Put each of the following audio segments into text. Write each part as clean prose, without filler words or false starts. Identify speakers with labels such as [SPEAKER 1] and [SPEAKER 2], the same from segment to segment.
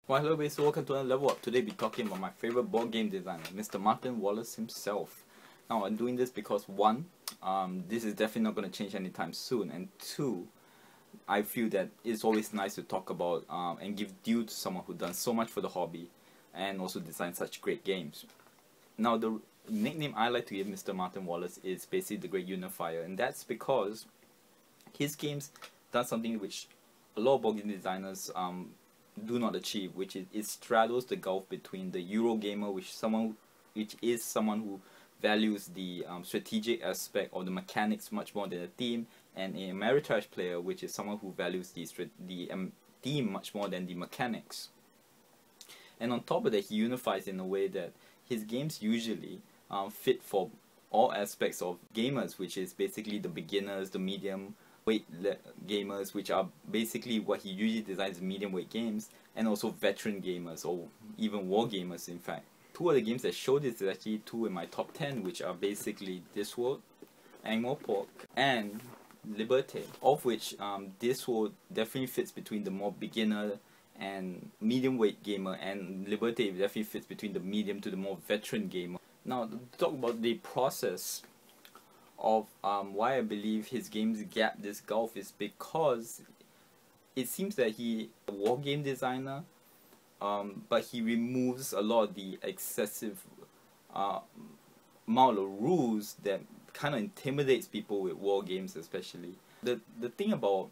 [SPEAKER 1] Well, hello everybody, so welcome to another level up. Today we'll be talking about my favorite board game designer, Mr. Martin Wallace himself. Now I'm doing this because one, this is definitely not going to change anytime soon, and two, I feel that it's always nice to talk about and give due to someone who done so much for the hobby and also designed such great games. Now the nickname I like to give Mr. Martin Wallace is basically the Great Unifier, and that's because his games done something which a lot of board game designers do not achieve, which is it straddles the gulf between the Eurogamer, which is someone who values the strategic aspect of the mechanics much more than the theme, and a Ameritrash player, which is someone who values the theme much more than the mechanics. And on top of that, he unifies in a way that his games usually fit for all aspects of gamers, which is basically the beginners, the medium weight gamers, which are basically what he usually designs, medium weight games, and also veteran gamers or even war gamers. In fact, two of the games that show this is actually two in my top 10, which are basically Discworld, Angmor Pork, and Liberté, of which Discworld definitely fits between the more beginner and medium weight gamer, and Liberté definitely fits between the medium to the more veteran gamer. Now, to talk about the process of why I believe his games gap this gulf is because it seems that he a war game designer, but he removes a lot of the excessive amount of rules that kind of intimidates people with war games. Especially the thing about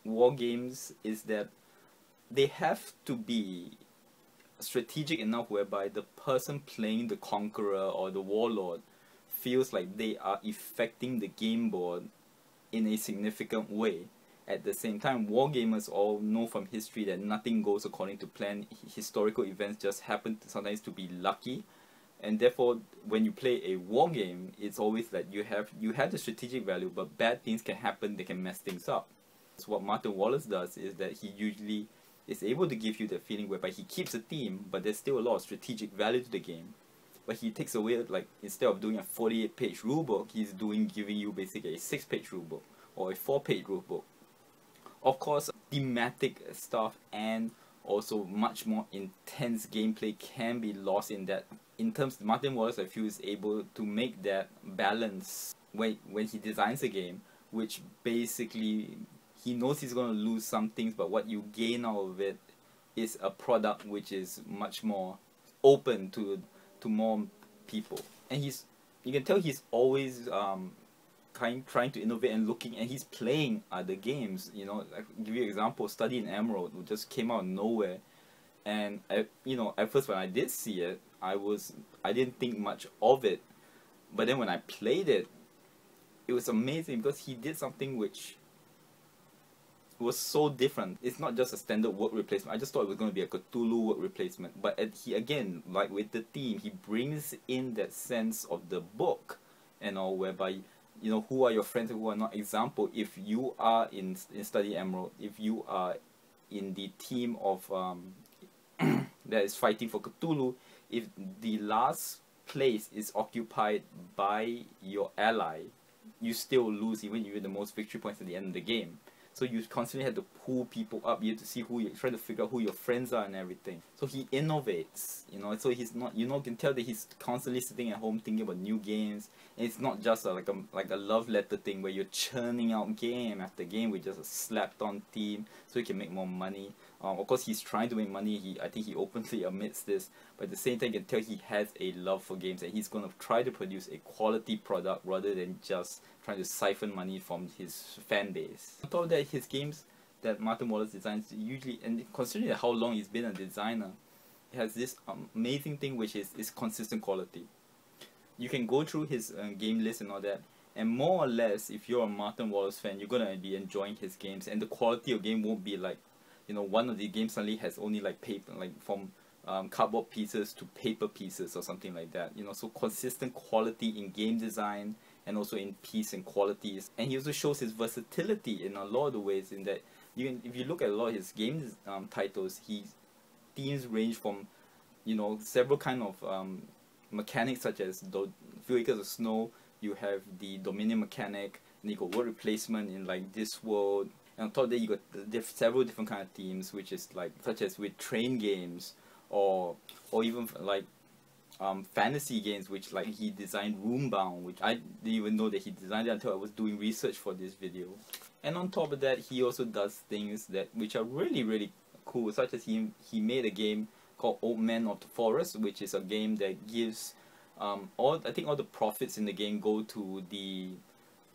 [SPEAKER 1] war games is that they have to be strategic enough whereby the person playing the conqueror or the warlord feels like they are affecting the game board in a significant way. At the same time, wargamers all know from history that nothing goes according to plan. Historical events just happen sometimes to be lucky, and therefore when you play a war game, it's always that you have the strategic value, but bad things can happen, they can mess things up. So what Martin Wallace does is that he usually is able to give you the feeling whereby he keeps a theme, but there's still a lot of strategic value to the game. But he takes away, like, instead of doing a 48-page rulebook, he's giving you basically a 6-page rulebook or a 4-page rulebook. Of course, thematic stuff and also much more intense gameplay can be lost in that. In terms, Martin Wallace, I feel, is able to make that balance when he designs a game, which basically he knows he's going to lose some things, but what you gain out of it is a product which is much more open to more people. And you can tell he's always trying to innovate and looking, and he's playing other games. You know, I can give you an example. Study in Emerald, which just came out of nowhere, and at first when I did see it, I didn't think much of it, but then when I played it, it was amazing because he did something which was so different. It's not just a standard word replacement. I just thought it was going to be a Cthulhu word replacement, but he, again, like with the theme, he brings in that sense of the book and all, whereby who are your friends and who are not. Example, if you are in Study Emerald, if you are in the team of that is fighting for Cthulhu, if the last place is occupied by your ally, you still lose even if you have the most victory points at the end of the game. So you constantly have to pull people up. You have to see who you're trying to figure out who your friends are and everything. So he innovates, so he's not, you can tell that he's constantly sitting at home thinking about new games. And it's not just like a love letter thing where you're churning out game after game with just a slapped on theme so he can make more money. Of course, he's trying to make money. I think he openly admits this, but at the same time, you can tell he has a love for games, and he's going to try to produce a quality product rather than just trying to siphon money from his fan base. On top of that, his games that Martin Wallace designs usually, and considering how long he's been a designer, he has this amazing thing which is consistent quality. You can go through his game list and all that, and more or less, if you're a Martin Wallace fan, you're going to be enjoying his games, and the quality of game won't be like, one of the games suddenly has only like paper, like from cardboard pieces to paper pieces or something like that. So consistent quality in game design and also in piece and qualities. And he also shows his versatility in a lot of the ways, in that if you look at a lot of his game titles, his themes range from several kind of mechanics, such as the Few Acres of Snow. You have the Dominion mechanic, and you got word replacement in like Discworld, And on top of that, you got several different kind of themes, which is like such as with train games, or even like fantasy games, which like he designed Roombound, which I didn't even know that he designed it until I was doing research for this video. And on top of that, he also does things that which are really cool, such as he made a game called Old Man of the Forest, which is a game that gives I think all the profits in the game go to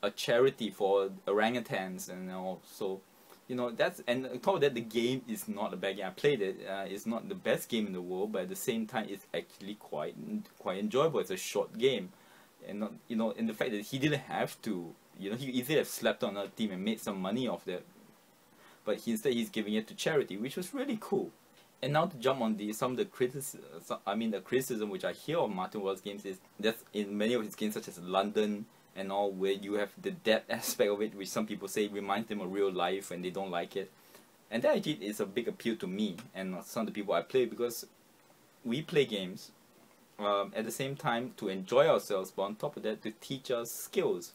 [SPEAKER 1] a charity for orangutans, and also, you know, that's, and on top of that, the game is not a bad game. I played it. It's not the best game in the world, but at the same time, it's actually quite enjoyable. It's a short game, and not, you know, and the fact that he didn't have to, you know, he easily have slapped on another team and made some money off that, but instead he's giving it to charity, which was really cool. And now to jump on some of the criticism which I hear of Martin Wallace games is that in many of his games, such as London and all, where you have the depth aspect of it, which some people say reminds them of real life and they don't like it. And that actually is a big appeal to me and some of the people I play, because we play games at the same time to enjoy ourselves, but on top of that to teach us skills.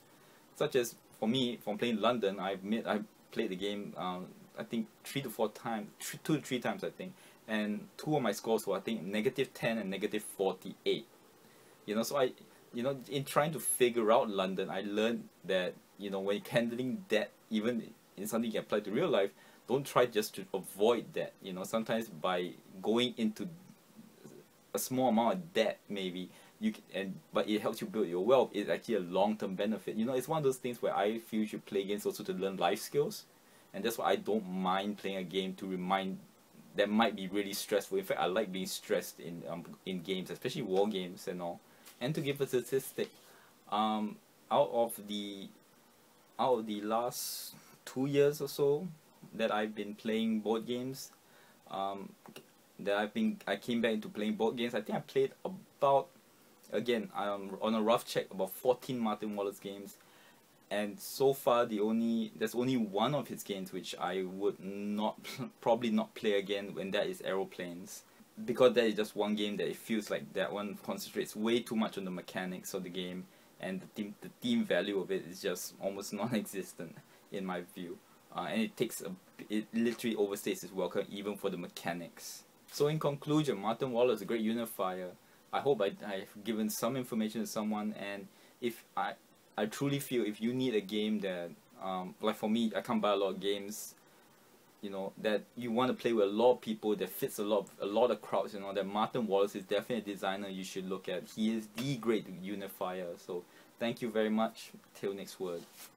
[SPEAKER 1] Such as, for me, from playing London, I played the game I think 2 to 3 times I think, and 2 of my scores were I think -10 and -48. You know, so in trying to figure out London, I learned that, you know, when handling debt, even in something you can apply to real life, don't try just to avoid debt. You know, sometimes by going into a small amount of debt, maybe but it helps you build your wealth. It's actually a long-term benefit. You know, it's one of those things where I feel you should play games also to learn life skills, and that's why I don't mind playing a game to remind that might be really stressful. In fact, I like being stressed in games, especially war games and all. And to give a statistic, out of the last 2 years or so that I've been playing board games, I came back into playing board games. I think I played about, again, on a rough check, about 14 Martin Wallace games, and so far there's only one of his games which I would probably not play again, and that is Aeroplanes, because that is just one game that it feels like that one concentrates way too much on the mechanics of the game, and the theme value of it is just almost non-existent in my view, and it literally overstays its welcome even for the mechanics. So in conclusion, Martin Wallace is a great unifier. I hope I've given some information to someone, and if I truly feel if you need a game that like for me, I can't buy a lot of games, you know, that you want to play with a lot of people, that fits a lot of crowds, you know, that Martin Wallace is definitely a designer you should look at. He is the great unifier. So thank you very much. Till next word.